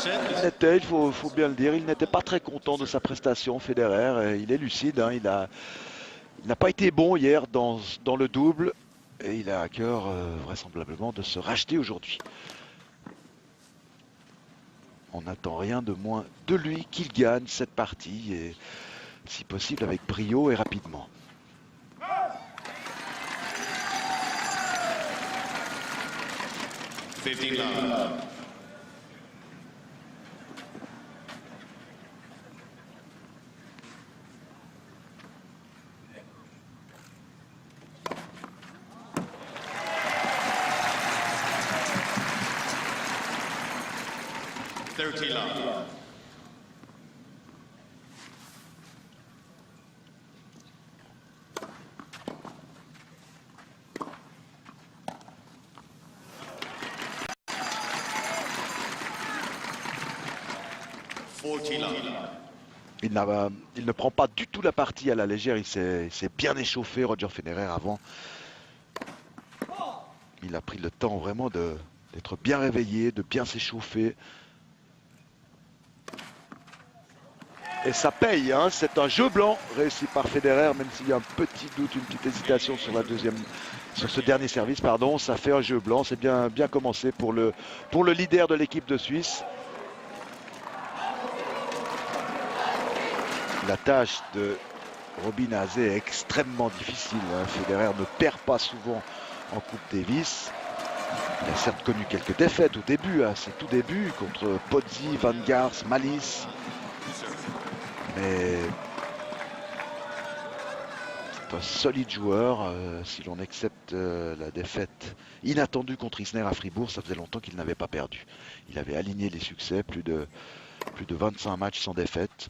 Il faut bien le dire, il n'était pas très content de sa prestation, Federer. Il est lucide, hein, il n'a pas été bon hier dans le double et il a à cœur vraisemblablement de se racheter aujourd'hui. On n'attend rien de moins de lui qu'il gagne cette partie et si possible avec brio et rapidement. Il ne prend pas du tout la partie à la légère, il s'est bien échauffé, Roger Federer, avant. Il a pris le temps vraiment d'être bien réveillé, de bien s'échauffer. Et ça paye, hein, c'est un jeu blanc réussi par Federer, même s'il y a un petit doute, une petite hésitation sur ce dernier service, pardon. Ça fait un jeu blanc, c'est bien commencé pour le leader de l'équipe de Suisse. La tâche de Robin Haase est extrêmement difficile, hein. Federer ne perd pas souvent en Coupe Davis. Il a certes connu quelques défaites au début, à ses tout débuts, contre Pozzi, Van Gars, Malice. Mais c'est un solide joueur, si l'on accepte la défaite inattendue contre Isner à Fribourg. Ça faisait longtemps qu'il n'avait pas perdu. Il avait aligné les succès, plus de 25 matchs sans défaite.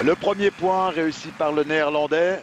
Le premier point réussi par le Néerlandais.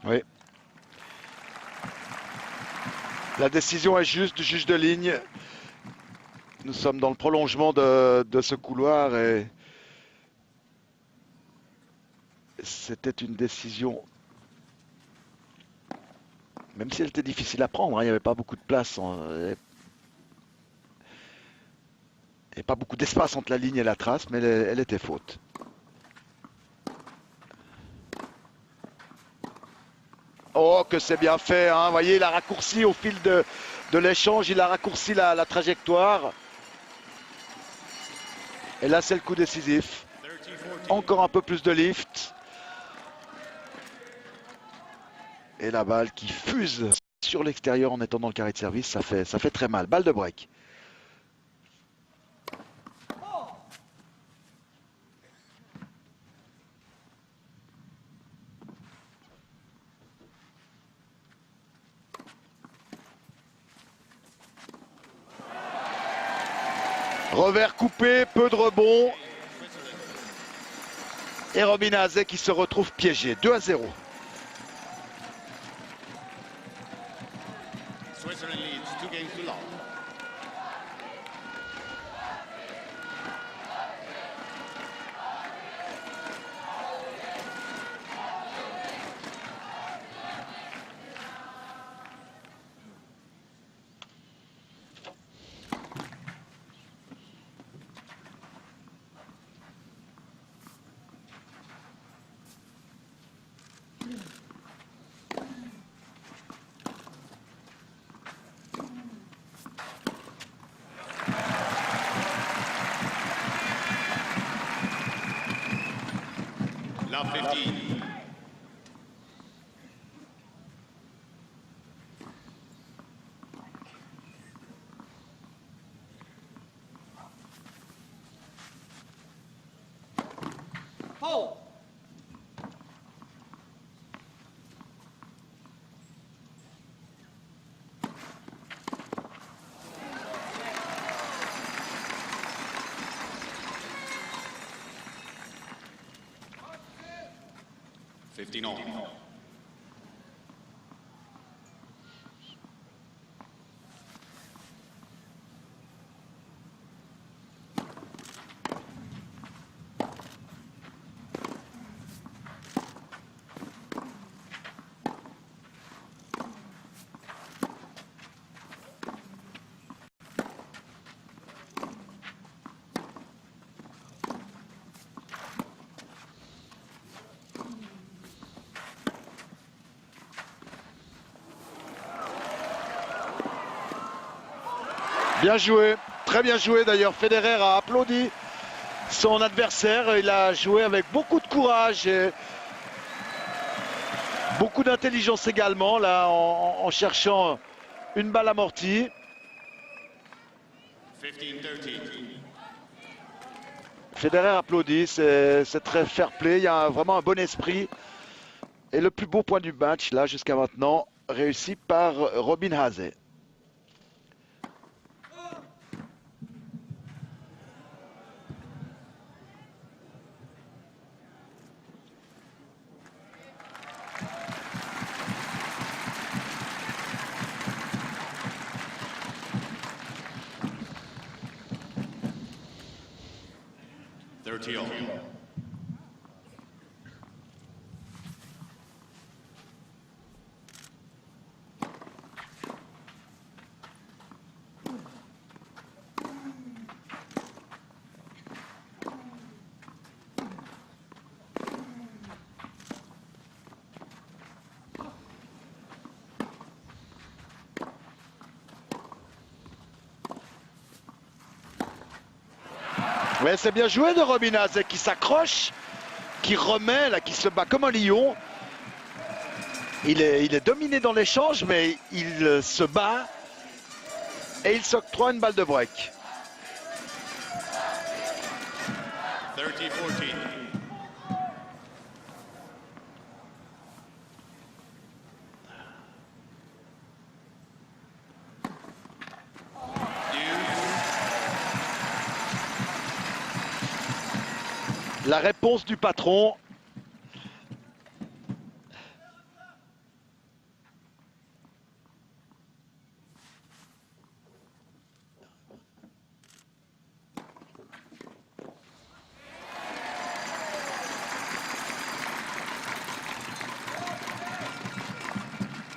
Oui. La décision est juste du juge de ligne. Nous sommes dans le prolongement de ce couloir et c'était une décision, même si elle était difficile à prendre, hein, il n'y avait pas beaucoup de place, et pas beaucoup d'espace entre la ligne et la trace, mais elle était faute. Oh, que c'est bien fait, hein. Vous voyez, il a raccourci au fil de l'échange, il a raccourci la trajectoire. Et là, c'est le coup décisif. Encore un peu plus de lift. Et la balle qui fuse sur l'extérieur en étant dans le carré de service, ça fait très mal. Balle de break. Revers coupé, peu de rebond. Et Robin Haase qui se retrouve piégé. 2-0. Love 15. Hold. Fifteen all. Bien joué, très bien joué d'ailleurs. Federer a applaudi son adversaire. Il a joué avec beaucoup de courage et beaucoup d'intelligence également, là, en cherchant une balle amortie. 15-13. Federer applaudit, c'est très fair play. Il y a vraiment un bon esprit. Et le plus beau point du match, là, jusqu'à maintenant, réussi par Robin Haase. All. Ouais, c'est bien joué de Robin Haase qui s'accroche, qui remet, là, qui se bat comme un lion. Il est dominé dans l'échange, mais il se bat et il s'octroie une balle de break. 30-14. La réponse du patron.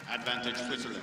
Advantage Switzerland.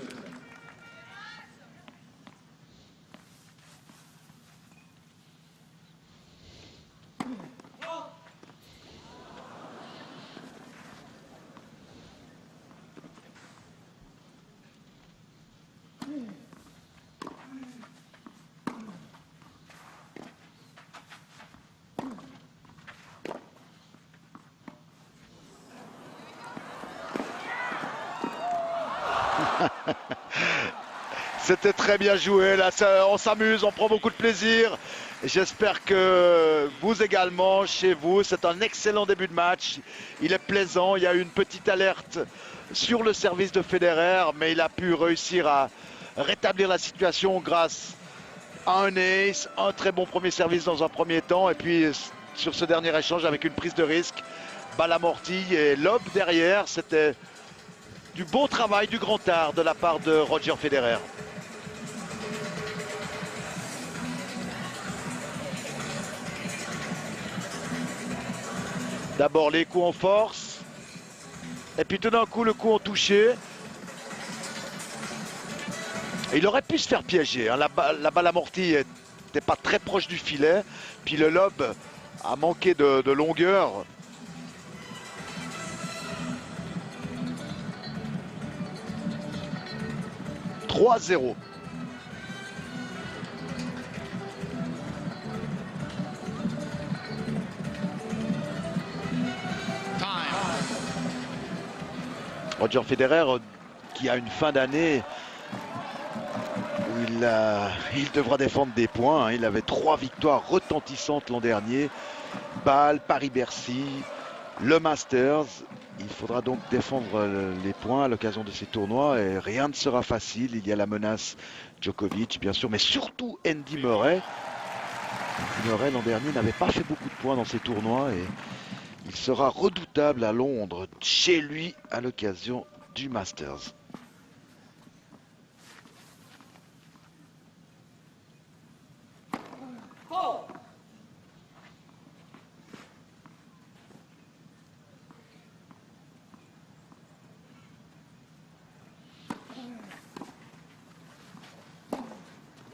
C'était très bien joué, là on s'amuse, on prend beaucoup de plaisir. J'espère que vous également, chez vous, c'est un excellent début de match. Il est plaisant, il y a eu une petite alerte sur le service de Federer, mais il a pu réussir à rétablir la situation grâce à un ace, un très bon premier service dans un premier temps, et puis sur ce dernier échange avec une prise de risque, balle amortie et lob derrière, c'était du beau travail, du grand art de la part de Roger Federer. D'abord les coups en force, et puis tout d'un coup le coup en touché. Et il aurait pu se faire piéger, hein. La balle amortie n'était pas très proche du filet, puis le lob a manqué de longueur. « 3-0 ». Time. Roger Federer qui a une fin d'année où il devra défendre des points. Hein. Il avait 3 victoires retentissantes l'an dernier. Bâle, Paris-Bercy, le Masters. Il faudra donc défendre les points à l'occasion de ces tournois et rien ne sera facile. Il y a la menace Djokovic, bien sûr, mais surtout Andy Murray. Andy Murray, l'an dernier, n'avait pas fait beaucoup de points dans ces tournois et il sera redoutable à Londres, chez lui, à l'occasion du Masters.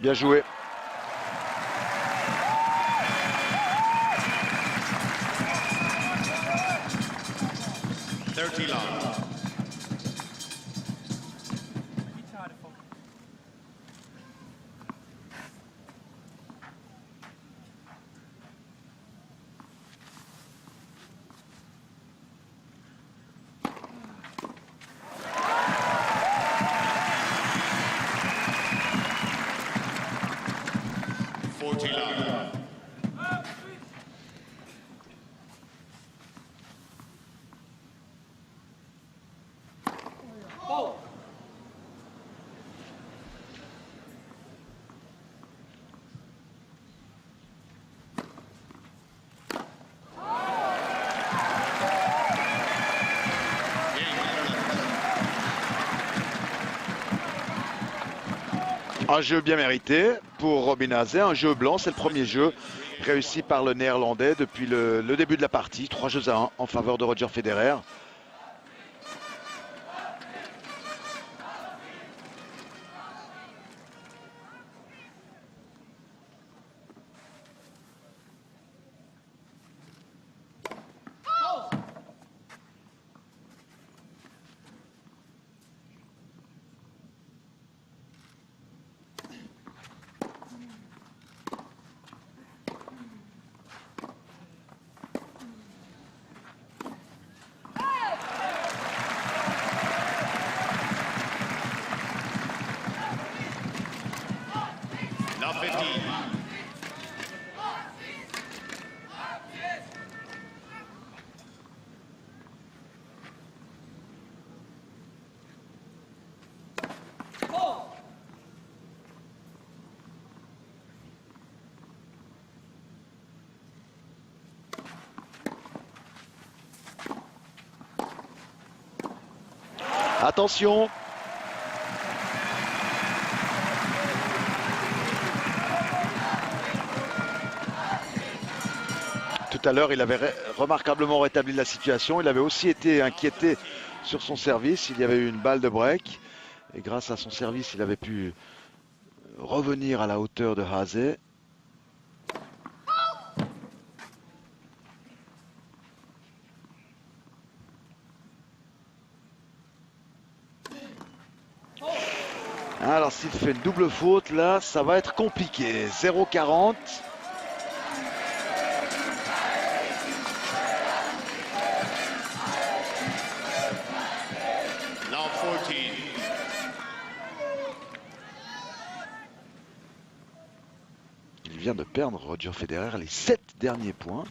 Bien joué. Un jeu bien mérité pour Robin Haase, un jeu blanc, c'est le premier jeu réussi par le Néerlandais depuis le début de la partie. 3-1 en faveur de Roger Federer. Attention. Tout à l'heure, il avait remarquablement rétabli la situation. Il avait aussi été inquiété sur son service. Il y avait eu une balle de break. Et grâce à son service, il avait pu revenir à la hauteur de Haase. Alors s'il fait une double faute, là, ça va être compliqué. 0-40. Il vient de perdre, Roger Federer, les 7 derniers points.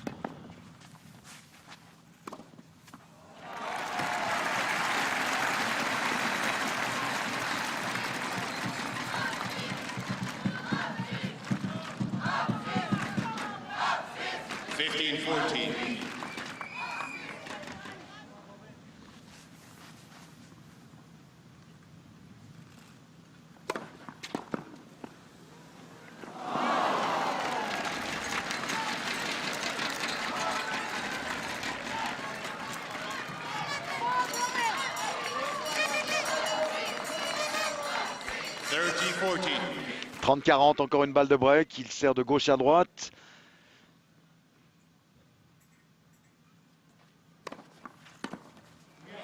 $30-40. 30-40, encore une balle de break. Il sert de gauche à droite.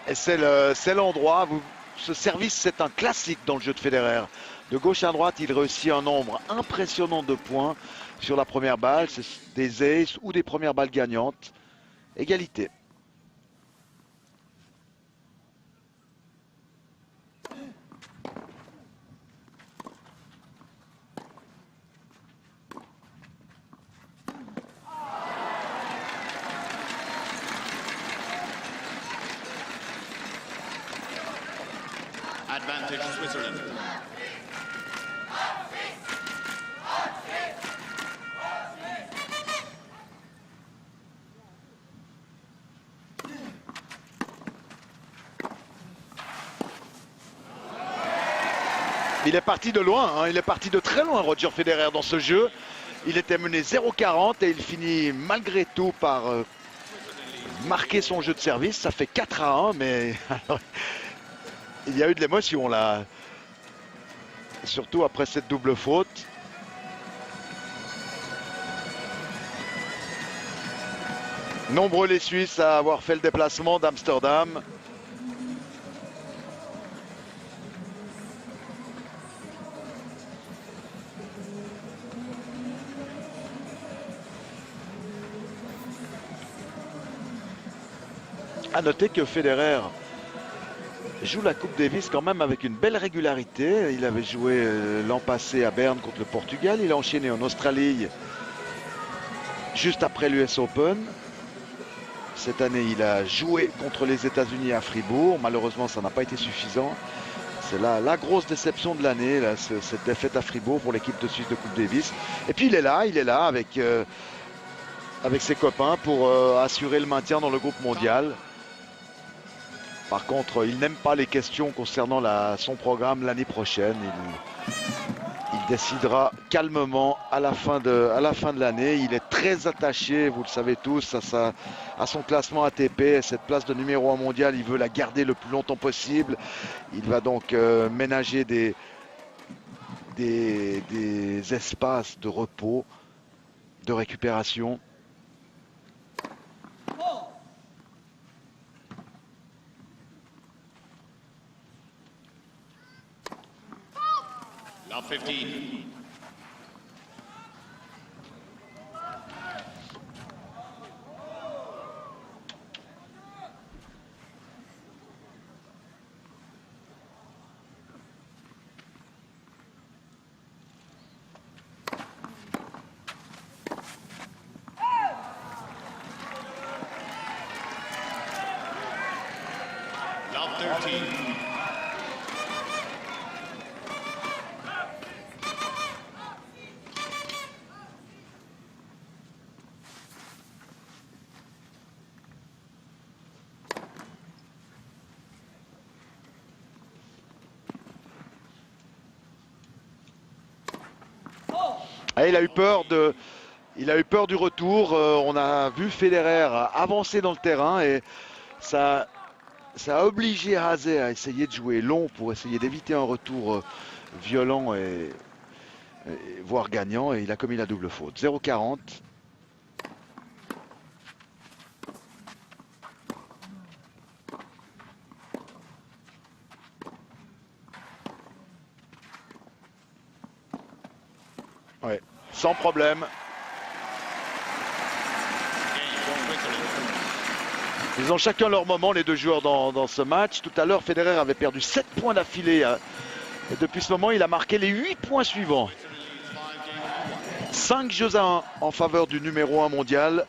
Et c'est l'endroit. Ce service, c'est un classique dans le jeu de Federer. De gauche à droite, il réussit un nombre impressionnant de points sur la première balle. C'est des aces ou des premières balles gagnantes. Égalité. Advantage Switzerland. Il est parti de loin, hein. Il est parti de très loin, Roger Federer, dans ce jeu. Il était mené 0-40 et il finit malgré tout par marquer son jeu de service. Ça fait 4-1, mais alors, il y a eu de l'émotion là. Surtout après cette double faute. Nombreux les Suisses à avoir fait le déplacement d'Amsterdam. À noter que Federer joue la Coupe Davis quand même avec une belle régularité. Il avait joué l'an passé à Berne contre le Portugal. Il a enchaîné en Australie juste après l'US Open. Cette année, il a joué contre les États-Unis à Fribourg. Malheureusement, ça n'a pas été suffisant. C'est la grosse déception de l'année, cette défaite à Fribourg pour l'équipe de Suisse de Coupe Davis. Et puis il est là avec ses copains pour assurer le maintien dans le groupe mondial. Par contre, il n'aime pas les questions concernant son programme l'année prochaine. Il décidera calmement à la fin de l'année. Il est très attaché, vous le savez tous, à son classement ATP. Cette place de numéro 1 mondial, il veut la garder le plus longtemps possible. Il va donc ménager des espaces de repos, de récupération. Love 15. Love 13. Ah, il a eu peur du retour. On a vu Federer avancer dans le terrain et ça a obligé Haase à essayer de jouer long pour essayer d'éviter un retour violent et voire gagnant. Et il a commis la double faute. 0-40. Ouais, sans problème. Ils ont chacun leur moment, les deux joueurs, dans ce match. Tout à l'heure, Federer avait perdu 7 points d'affilée. Et depuis ce moment, il a marqué les 8 points suivants. 5 jeux à 1 en faveur du numéro 1 mondial.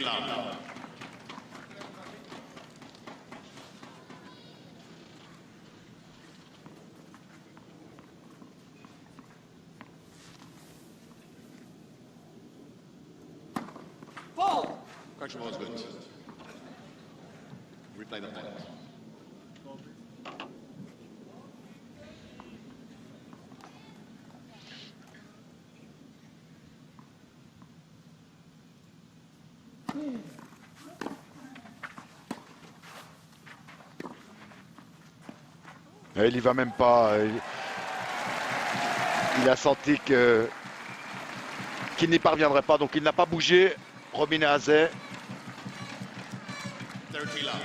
Love. Correction ball is good. Replay the point. Il y va même pas. Il a senti qu'il n'y parviendrait pas, donc il n'a pas bougé. Robin Haase. 30 love.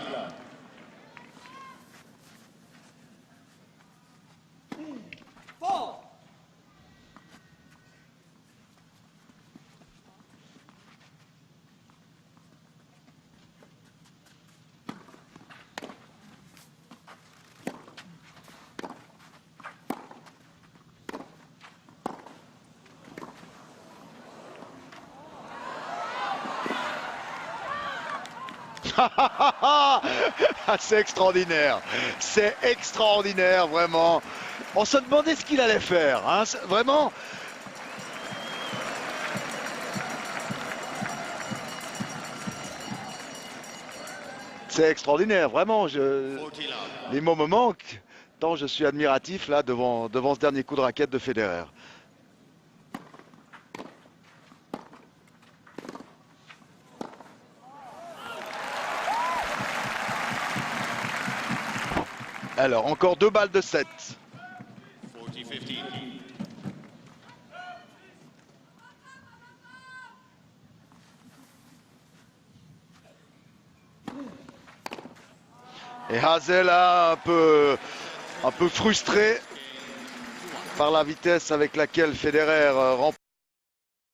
C'est extraordinaire. C'est extraordinaire, vraiment. On se demandait ce qu'il allait faire. Hein. Vraiment. C'est extraordinaire, vraiment. 40 love. Les mots me manquent, tant je suis admiratif là devant ce dernier coup de raquette de Federer. Alors, encore 2 balles de 7. 40-15. Et Hazel là, un peu frustré par la vitesse avec laquelle Federer remporte